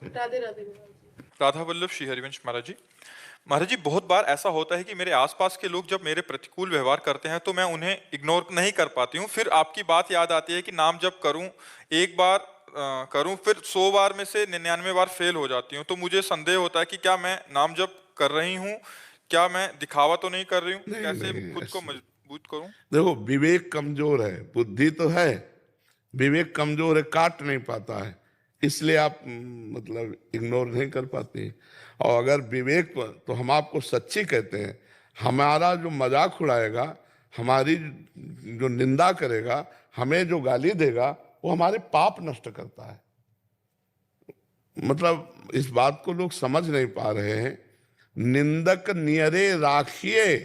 राधे राधे। राधा वल्लभ श्री हरिवंश महाराज जी। महाराज जी, बहुत बार ऐसा होता है कि मेरे आसपास के लोग जब मेरे प्रतिकूल व्यवहार करते हैं तो मैं उन्हें इग्नोर नहीं कर पाती हूँ। फिर आपकी बात याद आती है कि नाम जप करूं, एक बार करूं, फिर 100 बार में से 99 बार फेल हो जाती हूँ। तो मुझे संदेह होता है कि क्या मैं नाम जप कर रही हूँ, क्या मैं दिखावा तो नहीं कर रही हूँ, नहीं कैसे नहीं, खुद को ऐसे मजबूत करूं? देखो, विवेक कमजोर है, बुद्धि तो है, विवेक कमजोर है, काट नहीं पाता है, इसलिए आप मतलब इग्नोर नहीं कर पाते। और अगर विवेक पर, तो हम आपको सच्ची कहते हैं, हमारा जो मजाक उड़ाएगा, हमारी जो निंदा करेगा, हमें जो गाली देगा, वो हमारे पाप नष्ट करता है। मतलब इस बात को लोग समझ नहीं पा रहे हैं। निंदक नियरे राखिए,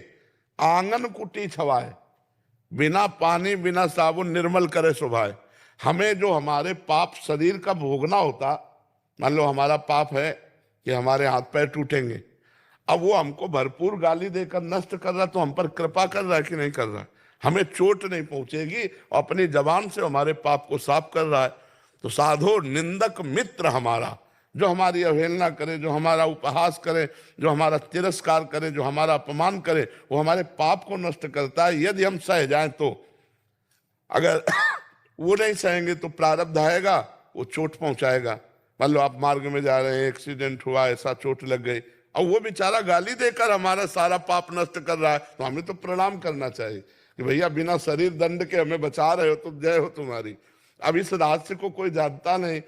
आंगन कुटी छवाए, बिना पानी बिना साबुन निर्मल करे सुभाए। हमें जो हमारे पाप शरीर का भोगना होता, मान लो हमारा पाप है कि हमारे हाथ पैर टूटेंगे, अब वो हमको भरपूर गाली देकर नष्ट कर रहा, तो हम पर कृपा कर रहा है कि नहीं कर रहा? हमें चोट नहीं पहुंचेगी और अपनी जबान से हमारे पाप को साफ कर रहा है। तो साधो निंदक मित्र हमारा, जो हमारी अवहेलना करे, जो हमारा उपहास करे, जो हमारा तिरस्कार करे, जो हमारा अपमान करे, वो हमारे पाप को नष्ट करता है, यदि हम सह जाएं तो। अगर वो नहीं सहेंगे तो प्रारब्ध आएगा, वो चोट पहुंचाएगा। मान लो आप मार्ग में जा रहे हैं, एक्सीडेंट हुआ, ऐसा चोट लग गई, और वो बेचारा गाली देकर हमारा सारा पाप नष्ट कर रहा है, तो हमें तो प्रणाम करना चाहिए कि भैया बिना शरीर दंड के हमें बचा रहे हो, तो जय हो तुम्हारी। अब इस रहस्य को कोई जानता नहीं।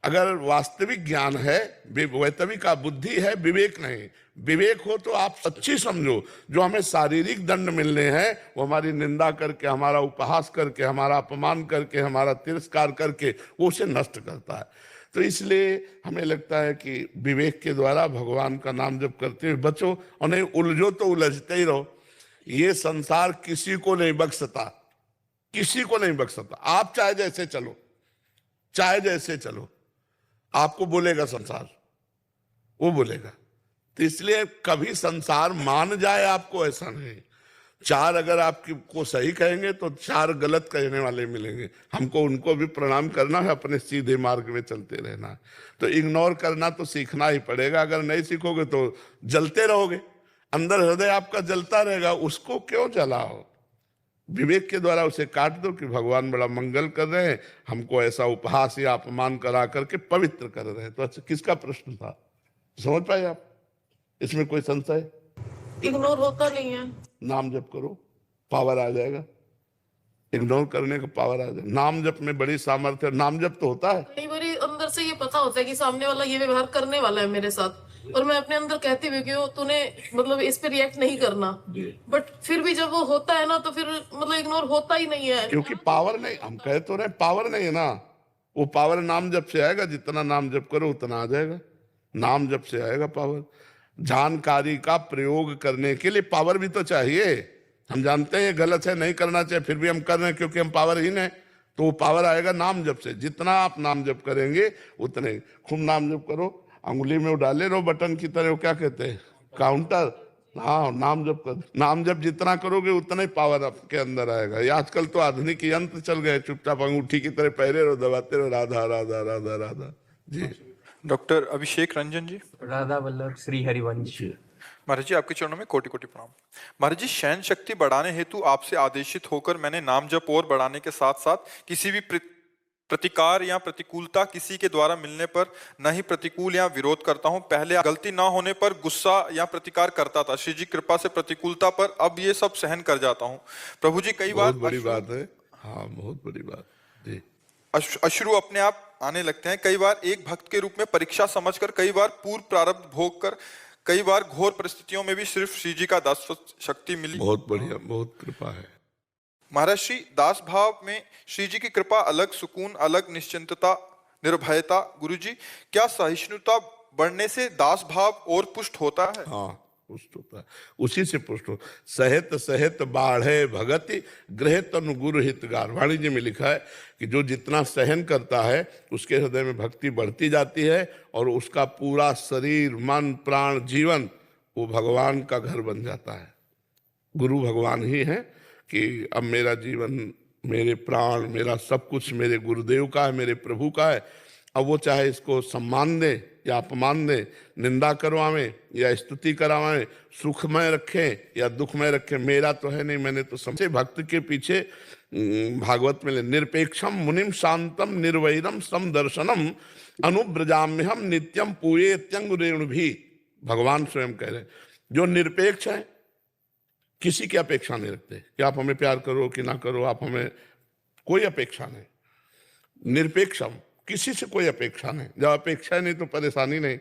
अगर वास्तविक ज्ञान है, वैतविक का बुद्धि है, विवेक नहीं। विवेक हो तो आप सच्ची समझो, जो हमें शारीरिक दंड मिलने हैं, वो हमारी निंदा करके, हमारा उपहास करके, हमारा अपमान करके, हमारा तिरस्कार करके, वो उसे नष्ट करता है। तो इसलिए हमें लगता है कि विवेक के द्वारा भगवान का नाम जप करते हुए बचो, और नहीं उलझो तो उलझते ही रहो। ये संसार किसी को नहीं बख्शता, किसी को नहीं बख्शता। आप चाहे जैसे चलो, चाहे जैसे चलो, आपको बोलेगा संसार, वो बोलेगा। तो इसलिए कभी संसार मान जाए आपको, ऐसा नहीं। चार अगर आपकी को सही कहेंगे तो चार गलत कहने वाले मिलेंगे, हमको उनको भी प्रणाम करना है, अपने सीधे मार्ग में चलते रहना है। तो इग्नोर करना तो सीखना ही पड़ेगा। अगर नहीं सीखोगे तो जलते रहोगे, अंदर हृदय आपका जलता रहेगा, उसको क्यों जलाओ? विवेक के द्वारा उसे काट दो कि भगवान बड़ा मंगल कर रहे हैं, हमको ऐसा उपहास या अपमान करा करके पवित्र कर रहे हैं। तो अच्छा, किसका प्रश्न था, समझ पाए आप? इसमें कोई संशय? इग्नोर होता नहीं है। नाम जप करो, पावर आ जाएगा। इग्नोर करने का पावर आ जाएगा। नाम जप में बड़ी सामर्थ्य। नाम जप तो होता है, कई बार अंदर से ये पता होता है कि सामने वाला ये व्यवहार करने वाला है मेरे साथ, और मैं अपने अंदर कहती हुई क्यों तूने मतलब इस पे रिएक्ट नहीं करना, बट फिर भी जब वो होता है ना, तो फिर मतलब इग्नोर होता ही नहीं है। क्योंकि पावर नहीं, हम कह तो रहे पावर नहीं है ना। वो पावर नाम जप से आएगा, जितना नाम जप करो उतना आ जाएगा। नाम जप से आएगा पावर। जानकारी का प्रयोग करने के लिए पावर भी तो चाहिए। हम जानते हैं ये गलत है, नहीं करना चाहिए, फिर भी हम कर रहे हैं क्योंकि हम पावरहीन हैं। तो वो पावर आएगा नाम जप से। जितना आप नाम जप करेंगे उतने। खूब नाम जप करो, अंगुली में वो डाले रहो बटन की तरह, वो क्या कहते हैं, काउंटर। हाँ, नाम जप कर, नाम जप जितना करोगे उतना ही पावर आपके अंदर आएगा। ये आजकल तो आधुनिक यंत्र चल गए, चुपचाप अंगूठी की तरह पहरे रहो, दबाते रहो, राधा राधा राधा राधा। जी डॉक्टर अभिषेक रंजन जी। राधा वल्लभ श्री हरिवंश। महाराज जी, आपके चरणों में कोटि कोटि प्रणाम। महाराज जी, शयन शक्ति बढ़ाने हेतु आपसे आदेशित होकर मैंने नाम जप और बढ़ाने के साथ साथ किसी भी प्रतिकार या प्रतिकूलता किसी के द्वारा मिलने पर न ही प्रतिकूल या विरोध करता हूं। पहले गलती ना होने पर गुस्सा या प्रतिकार करता था, श्री जी कृपा से प्रतिकूलता पर अब ये सब सहन कर जाता हूं। प्रभु जी, कई बार बहुत बड़ी बात है। हाँ, बहुत बड़ी बात जी। अश्रु अपने आप आने लगते हैं। कई बार एक भक्त के रूप में परीक्षा समझकर, कई बार पूर्व प्रारब्ध भोग कर, कई बार घोर परिस्थितियों में भी सिर्फ श्री जी का दास शक्ति मिली। बहुत बढ़िया, बहुत कृपा है महाराज श्री, दास भाव में श्री जी की कृपा, अलग सुकून, अलग निश्चिंतता, निर्भयता। गुरु जी, क्या सहिष्णुता बढ़ने से दास भाव और पुष्ट होता है? हाँ, पुष्ट होता है, उसी से पुष्ट हो। सहित सहित बाढ़े भगति, गृह तनु गुरु हितगार। वाणी जी में लिखा है कि जो जितना सहन करता है उसके हृदय में भक्ति बढ़ती जाती है, और उसका पूरा शरीर, मन, प्राण, जीवन वो भगवान का घर बन जाता है। गुरु भगवान ही है कि अब मेरा जीवन, मेरे प्राण, मेरा सब कुछ मेरे गुरुदेव का है, मेरे प्रभु का है। अब वो चाहे इसको सम्मान दे या अपमान दे, निंदा करवावें या स्तुति करावें, सुखमय रखें या दुखमय रखें, मेरा तो है नहीं, मैंने तो समझे। भक्त के पीछे भागवत में निरपेक्षम मुनिम शांतम निर्वैरम समदर्शनम अनुब्रजाम्यहम नित्यम पूयेत्यंग रेणु भी। भगवान स्वयं कह रहे हैं जो निरपेक्ष है, किसी की अपेक्षा नहीं रखते कि आप हमें प्यार करो कि ना करो, आप हमें कोई अपेक्षा नहीं। निरपेक्षम, किसी से कोई अपेक्षा नहीं। जब अपेक्षा नहीं तो परेशानी नहीं।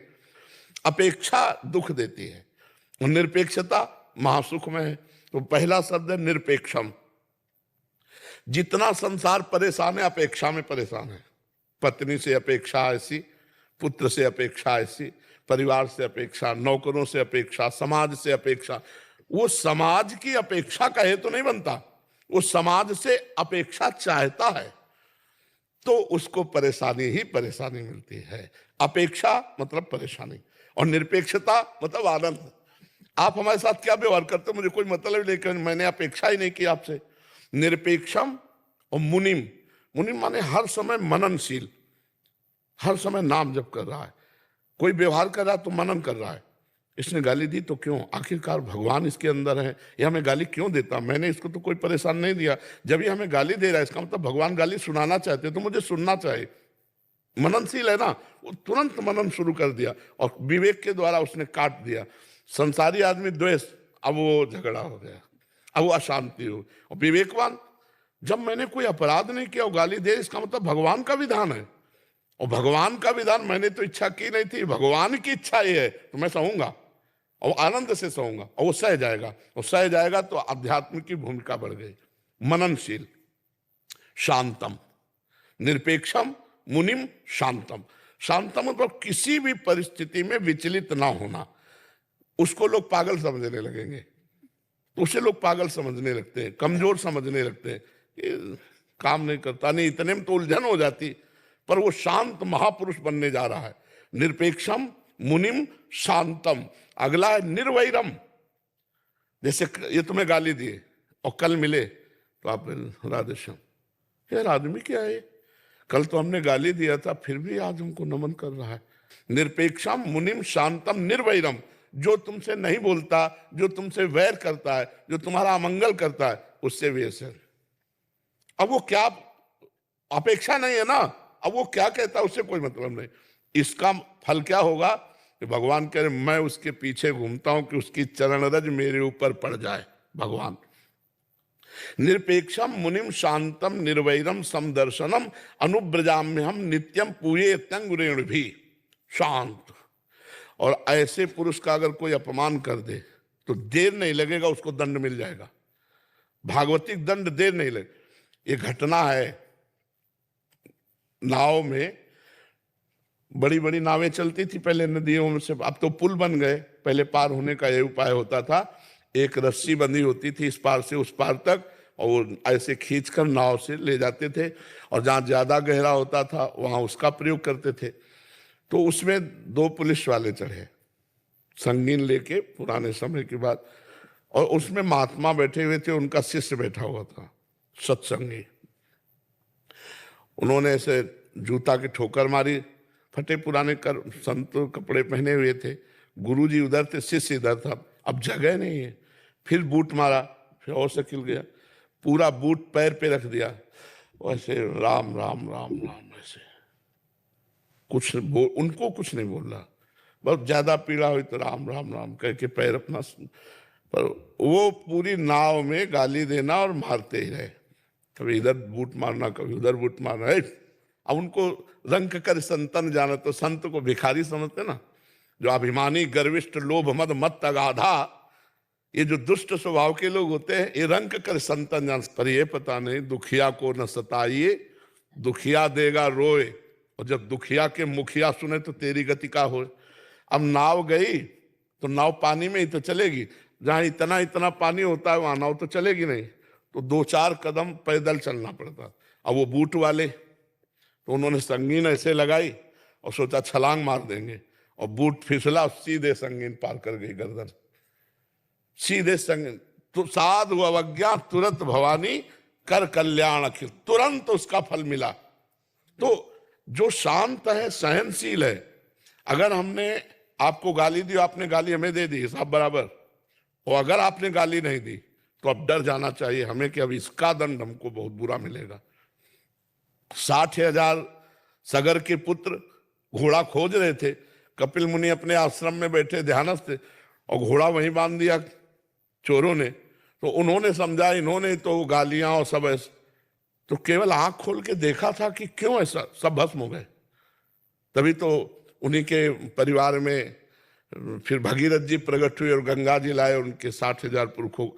अपेक्षा दुख देती है और निरपेक्षता महासुख में है। तो पहला शब्द है निरपेक्षम। जितना संसार परेशान है, अपेक्षा में परेशान है। पत्नी से अपेक्षा ऐसी, पुत्र से अपेक्षा ऐसी, परिवार से अपेक्षा, नौकरों से अपेक्षा, समाज से अपेक्षा। वो समाज की अपेक्षा कहे तो नहीं बनता, वो समाज से अपेक्षा चाहता है तो उसको परेशानी ही परेशानी मिलती है। अपेक्षा मतलब परेशानी और निरपेक्षता मतलब आनंद। आप हमारे साथ क्या व्यवहार करते हो मुझे कोई मतलब, लेकिन मैंने अपेक्षा ही नहीं की आपसे। निरपेक्षम और मुनिम, मुनिम माने हर समय मननशील, हर समय नाम जप कर रहा है। कोई व्यवहार कर रहा है तो मनन कर रहा है। इसने गाली दी तो क्यों, आखिरकार भगवान इसके अंदर है, ये हमें गाली क्यों देता, मैंने इसको तो कोई परेशान नहीं दिया। जब ये हमें गाली दे रहा है इसका मतलब भगवान गाली सुनाना चाहते तो मुझे सुनना चाहिए। मननशील है ना, वो तुरंत मनन शुरू कर दिया और विवेक के द्वारा उसने काट दिया। संसारी आदमी द्वेष, अब वो झगड़ा हो गया, अब वो अशांति हो। और विवेकवान, जब मैंने कोई अपराध नहीं किया और गाली दे, इसका मतलब भगवान का विधान है और भगवान का विधान मैंने तो इच्छा की नहीं थी, भगवान की इच्छा ये है तो मैं सहूंगा और आनंद से सहूंगा और वो सह जाएगा। और सह जाएगा तो अध्यात्म की भूमिका बढ़ गई। मननशील, शांतम, निरपेक्षम मुनिम शांतम। शांतम मतलब किसी भी परिस्थिति में विचलित ना होना। उसको लोग पागल समझने लगेंगे, उसे लोग पागल समझने लगते हैं, कमजोर समझने लगते हैं, काम नहीं करता, नहीं इतने में तो उलझन हो जाती। पर वो शांत महापुरुष बनने जा रहा है। निरपेक्षम मुनिम शांतम। अगला है निर्वैरम। जैसे ये तुम्हें गाली दिए और कल मिले तो आप राधेश्याम, यार आदमी क्या है, कल तो हमने गाली दिया था फिर भी आज हमको नमन कर रहा है। निरपेक्षम मुनिम शांतम निर्वैरम। जो तुमसे नहीं बोलता, जो तुमसे वैर करता है, जो तुम्हारा अमंगल करता है, उससे भी ऐसे। अब वो क्या, अपेक्षा नहीं है ना, अब वो क्या कहता है उससे कोई मतलब नहीं। इसका फल क्या होगा कि भगवान कह रहे मैं उसके पीछे घूमता हूं कि उसकी चरण रज मेरे ऊपर पड़ जाए। भगवान निरपेक्षम मुनिम शांतम निर्वैरम समदर्शनम अनुब्रजाम्यहम नित्यम पूयेत्यंग रेणु भी। शांत। और ऐसे पुरुष का अगर कोई अपमान कर दे तो देर नहीं लगेगा, उसको दंड मिल जाएगा। भागवतिक दंड देर नहीं लगे। ये घटना है, नाव में बड़ी बड़ी नावें चलती थी पहले नदियों में से, अब तो पुल बन गए। पहले पार होने का ये उपाय होता था, एक रस्सी बंधी होती थी इस पार से उस पार तक और वो ऐसे खींचकर नाव से ले जाते थे और जहाँ ज्यादा गहरा होता था वहां उसका प्रयोग करते थे। तो उसमें 2 पुलिस वाले चढ़े संगीन लेके पुराने समय की बात, और उसमें महात्मा बैठे हुए थे, उनका शिष्य बैठा हुआ था सत्संगी। उन्होंने ऐसे जूता की ठोकर मारी, फटे पुराने संत कपड़े पहने हुए थे, गुरुजी उधर थे, शिष्य इधर था। अब जगह नहीं है, फिर बूट मारा, फिर और से खिल गया, पूरा बूट पैर पे रख दिया, वैसे राम राम राम राम, ऐसे कुछ उनको कुछ नहीं बोल रहा। बहुत ज्यादा पीड़ा हुई तो राम राम राम कह के पैर अपना, पर वो पूरी नाव में गाली देना और मारते ही रहे, कभी इधर बूट मारना कभी उधर बूट मारना है। अब उनको रंग कर संतन जाना, तो संत को भिखारी समझते ना, जो अभिमानी गर्विष्ठ लोभ मद मत अगाधा, ये जो दुष्ट स्वभाव के लोग होते हैं ये रंग कर संतन जान। पर ये पता नहीं दुखिया को न सताइए, दुखिया देगा रोए, और जब दुखिया के मुखिया सुने तो तेरी गति का हो। अब नाव गई तो नाव पानी में ही तो चलेगी, जहां इतना इतना पानी होता है वहां नाव तो चलेगी नहीं, तो 2-4 कदम पैदल चलना पड़ता। अब वो बूट वाले तो उन्होंने संगीन ऐसे लगाई और सोचा छलांग मार देंगे, और बूट फिसला, सीधे संगीन पार कर गई गर्दन, सीधे संगीन। तो साधु अवज्ञा तुरंत भवानी कर कल्याण अखिल, तुरंत उसका फल मिला। तो जो शांत है, सहनशील है, अगर हमने आपको गाली दी, आपने गाली हमें दे दी, हिसाब बराबर, और अगर आपने गाली नहीं दी तो अब डर जाना चाहिए हमें कि अब इसका दंड हमको बहुत बुरा मिलेगा। 60,000 सगर के पुत्र घोड़ा खोज रहे थे, कपिल मुनि अपने आश्रम में बैठे ध्यानस्थ थे, और घोड़ा वहीं बांध दिया चोरों ने, तो उन्होंने समझा, इन्होंने तो गालियां और सब ऐसे, तो केवल आंख खोल के देखा था कि क्यों ऐसा, सब भस्म हो गए। तभी तो उन्हीं के परिवार में फिर भगीरथ जी प्रकट हुए और गंगा जी लाए उनके 60,000 पुरखों।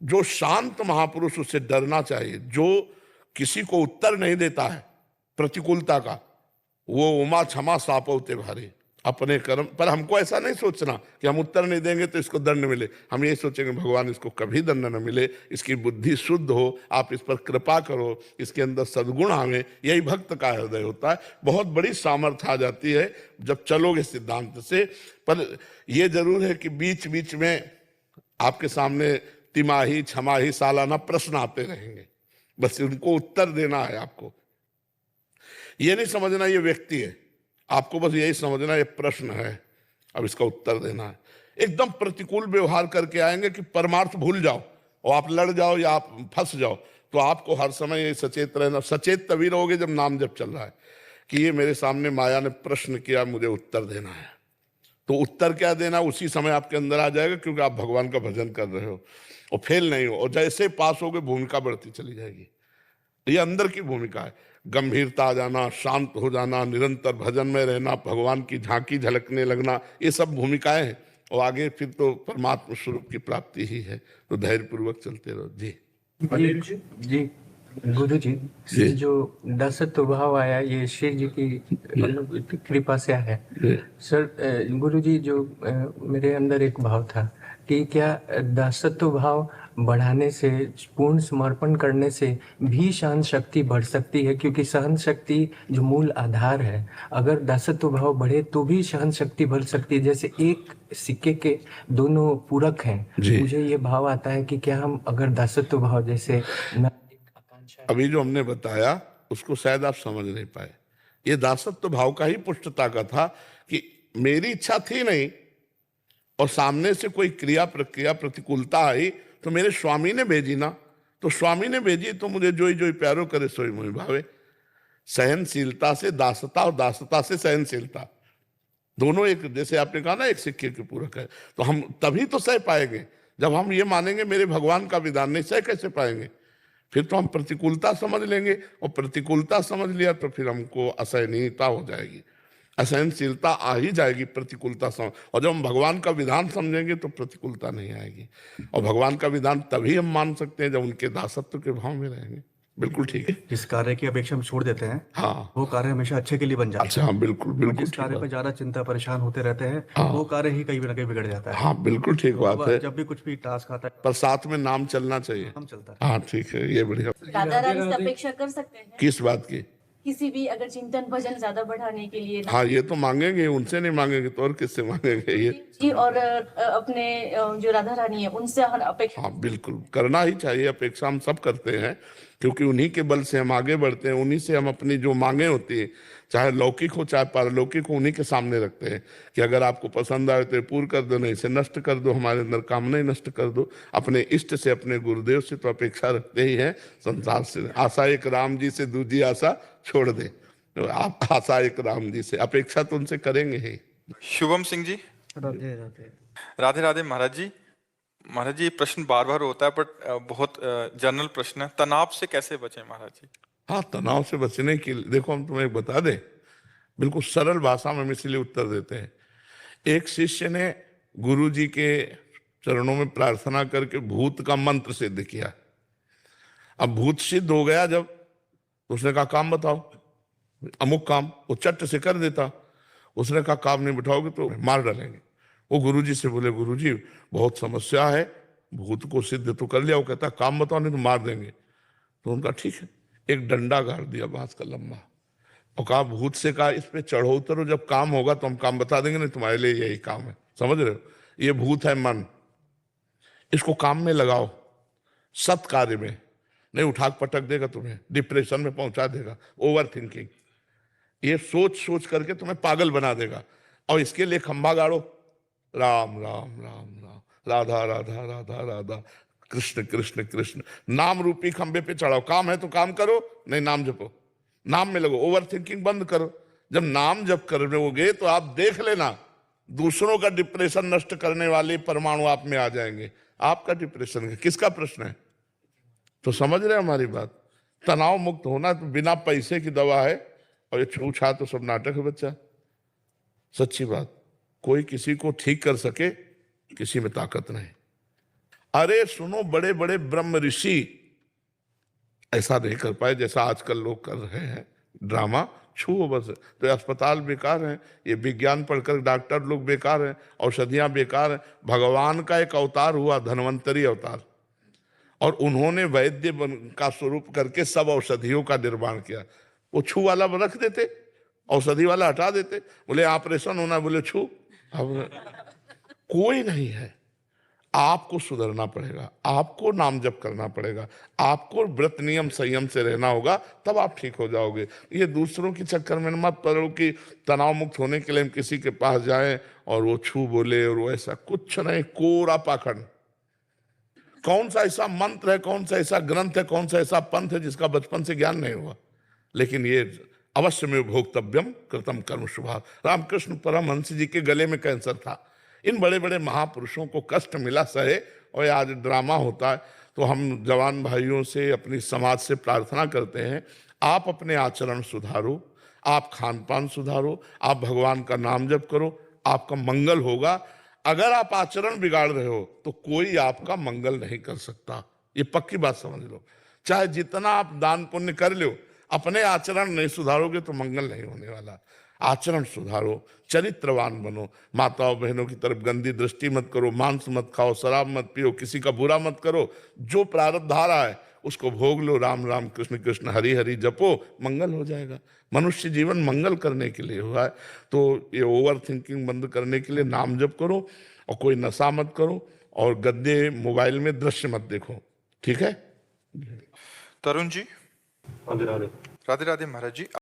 जो शांत महापुरुष, उससे डरना चाहिए। जो किसी को उत्तर नहीं देता है प्रतिकूलता का, वो उमा क्षमा सापौते भारी, अपने कर्म पर। हमको ऐसा नहीं सोचना कि हम उत्तर नहीं देंगे तो इसको दंड मिले, हम ये सोचेंगे भगवान इसको कभी दंड न मिले, इसकी बुद्धि शुद्ध हो, आप इस पर कृपा करो, इसके अंदर सद्गुण आवे। यही भक्त का हृदय होता है। बहुत बड़ी सामर्थ्य आ जाती है जब चलोगे सिद्धांत से। पर यह जरूर है कि बीच बीच में आपके सामने तिमाही, छमाही, सालाना प्रश्न आते रहेंगे, बस उनको उत्तर देना है आपको। ये नहीं समझना ये व्यक्ति है, आपको बस यही समझना ये प्रश्न है, अब इसका उत्तर देना है। एकदम प्रतिकूल व्यवहार करके आएंगे कि परमार्थ भूल जाओ और आप लड़ जाओ या आप फंस जाओ, तो आपको हर समय ये सचेत रहना। सचेत तभी रहोगे जब नाम जप चल रहा है कि ये मेरे सामने माया ने प्रश्न किया, मुझे उत्तर देना है। तो उत्तर क्या देना उसी समय आपके अंदर आ जाएगा, क्योंकि आप भगवान का भजन कर रहे हो और फेल नहीं हो। और जैसे पास होगे भूमिका बढ़ती चली जाएगी। ये अंदर की भूमिका है, गंभीरता आ जाना, शांत हो जाना, निरंतर भजन में रहना, भगवान की झांकी झलकने लगना, ये सब भूमिकाएं हैं। और आगे फिर तो परमात्मा स्वरूप की प्राप्ति ही है। तो धैर्य पूर्वक चलते रहो। जी जी गुरु जी, ये जो दासत्व भाव आया, ये श्री जी की कृपा से आया सर। गुरु जी, जो मेरे अंदर एक भाव था कि क्या दासत्व भाव बढ़ाने से, पूर्ण समर्पण करने से भी सहन शक्ति बढ़ सकती है? क्योंकि सहन शक्ति जो मूल आधार है, अगर दासत्व भाव बढ़े तो भी सहन शक्ति बढ़ सकती है। जैसे एक सिक्के के दोनों पूरक हैं। मुझे ये भाव आता है कि क्या हम अगर दासत्व भाव, जैसे अभी जो हमने बताया उसको शायद आप समझ नहीं पाए। ये दासत्व भाव का ही पुष्टता का था कि मेरी इच्छा थी नहीं और सामने से कोई क्रिया प्रक्रिया प्रतिकूलता आई तो मेरे स्वामी ने भेजी ना, तो स्वामी ने भेजी तो मुझे जोई जोई प्यारो करे सोई मोहि भावे। सहनशीलता से दासता और दासता से सहनशीलता, दोनों एक, जैसे आपने कहा ना एक सिक्के के पूरक है। तो हम तभी तो सह पाएंगे जब हम ये मानेंगे मेरे भगवान का विधान, नहीं सह कैसे पाएंगे? फिर तो हम प्रतिकूलता समझ लेंगे, और प्रतिकूलता समझ लिया तो फिर हमको असहनीयता हो जाएगी, असहनशीलता आ ही जाएगी प्रतिकूलता समझ। और जब हम भगवान का विधान समझेंगे तो प्रतिकूलता नहीं आएगी। और भगवान का विधान तभी हम मान सकते हैं जब उनके दासत्व के भाव में रहेंगे। बिल्कुल ठीक है। जिस कार्य की अपेक्षा हम छोड़ देते हैं, हाँ, वो कार्य हमेशा अच्छे के लिए बन जाता है। अच्छा, हाँ, बिल्कुल बिल्कुल। जिस कार्य पर ज्यादा चिंता परेशान होते रहते हैं, वो कार्य ही कहीं ना कहीं बिगड़ जाता है। हाँ, बिल्कुल ठीक बात है। जब भी कुछ भी टास्क आता है, पर साथ में नाम चलना चाहिए। हम चलता है। हाँ, ठीक है, ये बढ़िया। राधा रानी से अपेक्षा कर सकते हैं किस बात की? किसी भी अगर चिंतन भजन ज्यादा बढ़ाने के लिए? हाँ, ये तो मांगेंगे, उनसे नहीं मांगेंगे तो और किससे मांगेंगे? ये जी, और अपने जो राधा रानी है उनसे हम अपेक्षा। हाँ, बिल्कुल करना ही चाहिए। अपेक्षा हम सब करते हैं, क्योंकि उन्हीं के बल से हम आगे बढ़ते हैं। उन्हीं से हम अपनी जो मांगे होती है, चाहे लौकिक हो चाहे पारलौकिक हो, उन्हीं के सामने रखते हैं कि अगर आपको पसंद आए तो पूर्ण कर दो, नहीं इसे नष्ट कर दो, हमारे अंदर कामना नष्ट कर दो। अपने इष्ट से, अपने गुरुदेव से तो अपेक्षा रखते ही हैं। संसार से आशा एक राम जी से, दूसरी आशा छोड़ दे। तो आप आशा एक राम जी से, अपेक्षा तो उनसे करेंगे ही। शुभम सिंह जी। राधे राधे। राधे राधे महाराज जी। महाराज जी, ये प्रश्न बार बार होता है, बट बहुत जनरल प्रश्न है, तनाव से कैसे बचें महाराज जी? हाँ, तनाव से बचने के लिए देखो, हम तुम्हें बता दें, बिल्कुल सरल भाषा में हम इसलिए उत्तर देते हैं। एक शिष्य ने गुरु जी के चरणों में प्रार्थना करके भूत का मंत्र सिद्ध किया। अब भूत सिद्ध हो गया जब, तो उसने कहा काम बताओ, अमुक काम, वो चट से कर देता। उसने कहा काम नहीं बिठाओगे तो मार डालेंगे। वो गुरुजी से बोले, गुरुजी बहुत समस्या है, भूत को सिद्ध तो कर लिया। वो कहता काम बताओ नहीं तो मार देंगे। तो उनका ठीक है, एक डंडा गाड़ दिया बांस का लंबा, और कहा भूत से कहा इस पे चढ़ो उतरो, जब काम होगा तो हम काम बता देंगे, नहीं तुम्हारे लिए यही काम है। समझ रहे हो? ये भूत है मन, इसको काम में लगाओ, सत कार्य में, नहीं उठाक पटक देगा तुम्हें, डिप्रेशन में पहुंचा देगा, ओवर थिंकिंग। ये सोच सोच करके तुम्हें पागल बना देगा। और इसके लिए खंभा गाड़ो, राम राम राम राम, राधा राधा राधा राधा, कृष्ण कृष्ण कृष्ण, नाम रूपी खंभे पे चढ़ाओ। काम है तो काम करो, नहीं नाम जपो, नाम में लगो, ओवर थिंकिंग बंद करो। जब नाम जप करोगे तो आप देख लेना, दूसरों का डिप्रेशन नष्ट करने वाले परमाणु आप में आ जाएंगे। आपका डिप्रेशन है, किसका प्रश्न है? तो समझ रहे हमारी बात। तनाव मुक्त होना तो बिना पैसे की दवा है, और ये छूछा तो सब नाटक है बच्चा। सच्ची बात, कोई किसी को ठीक कर सके, किसी में ताकत नहीं। अरे सुनो, बड़े बड़े ब्रह्म ऋषि ऐसा नहीं कर पाए जैसा आजकल लोग कर रहे हैं, ड्रामा छुओ बस। तो ये अस्पताल बेकार हैं, ये विज्ञान पढ़कर डॉक्टर लोग बेकार हैं, औषधियां बेकार हैं। भगवान का एक अवतार हुआ, धन्वंतरी अवतार, और उन्होंने वैद्य का स्वरूप करके सब औषधियों का निर्माण किया। वो छू वाला रख देते, औषधि वाला हटा देते, बोले ऑपरेशन होना, बोले छू। अब कोई नहीं है। आपको सुधरना पड़ेगा, आपको नाम जप करना पड़ेगा, आपको व्रत नियम संयम से रहना होगा, तब आप ठीक हो जाओगे। ये दूसरों के चक्कर में मत पड़ो कि तनाव मुक्त होने के लिए हम किसी के पास जाएं और वो छू बोले और वो ऐसा कुछ नहीं, कोरा पाखंड। कौन सा ऐसा मंत्र है, कौन सा ऐसा ग्रंथ है, कौन सा ऐसा पंथ है जिसका बचपन से ज्ञान नहीं हुआ? लेकिन ये अवश्य में भोक्तव्यम कृतम कर्म शुभा। रामकृष्ण परमहंस जी के गले में कैंसर था। इन बड़े बड़े महापुरुषों को कष्ट मिला, सहे, और आज ड्रामा होता है। तो हम जवान भाइयों से, अपनी समाज से प्रार्थना करते हैं, आप अपने आचरण सुधारो, आप खान पान सुधारो, आप भगवान का नाम जप करो, आपका मंगल होगा। अगर आप आचरण बिगाड़ रहे हो तो कोई आपका मंगल नहीं कर सकता, ये पक्की बात समझ लो। चाहे जितना आप दान पुण्य कर लो, अपने आचरण नहीं सुधारोगे तो मंगल नहीं होने वाला। आचरण सुधारो, चरित्रवान बनो, माताओं बहनों की तरफ गंदी दृष्टि मत करो, मांस मत खाओ, शराब मत पियो, किसी का बुरा मत करो। जो प्रारब्ध आ रहा है उसको भोग लो, राम राम कृष्ण कृष्ण हरि हरि जपो, मंगल हो जाएगा। मनुष्य जीवन मंगल करने के लिए हुआ है। तो ये ओवर थिंकिंग बंद करने के लिए नाम जप करो, और कोई नशा मत करो, और गद्दे मोबाइल में दृश्य मत देखो, ठीक है? तरुण जी, राधे राधे। राधे राधे महाराज जी।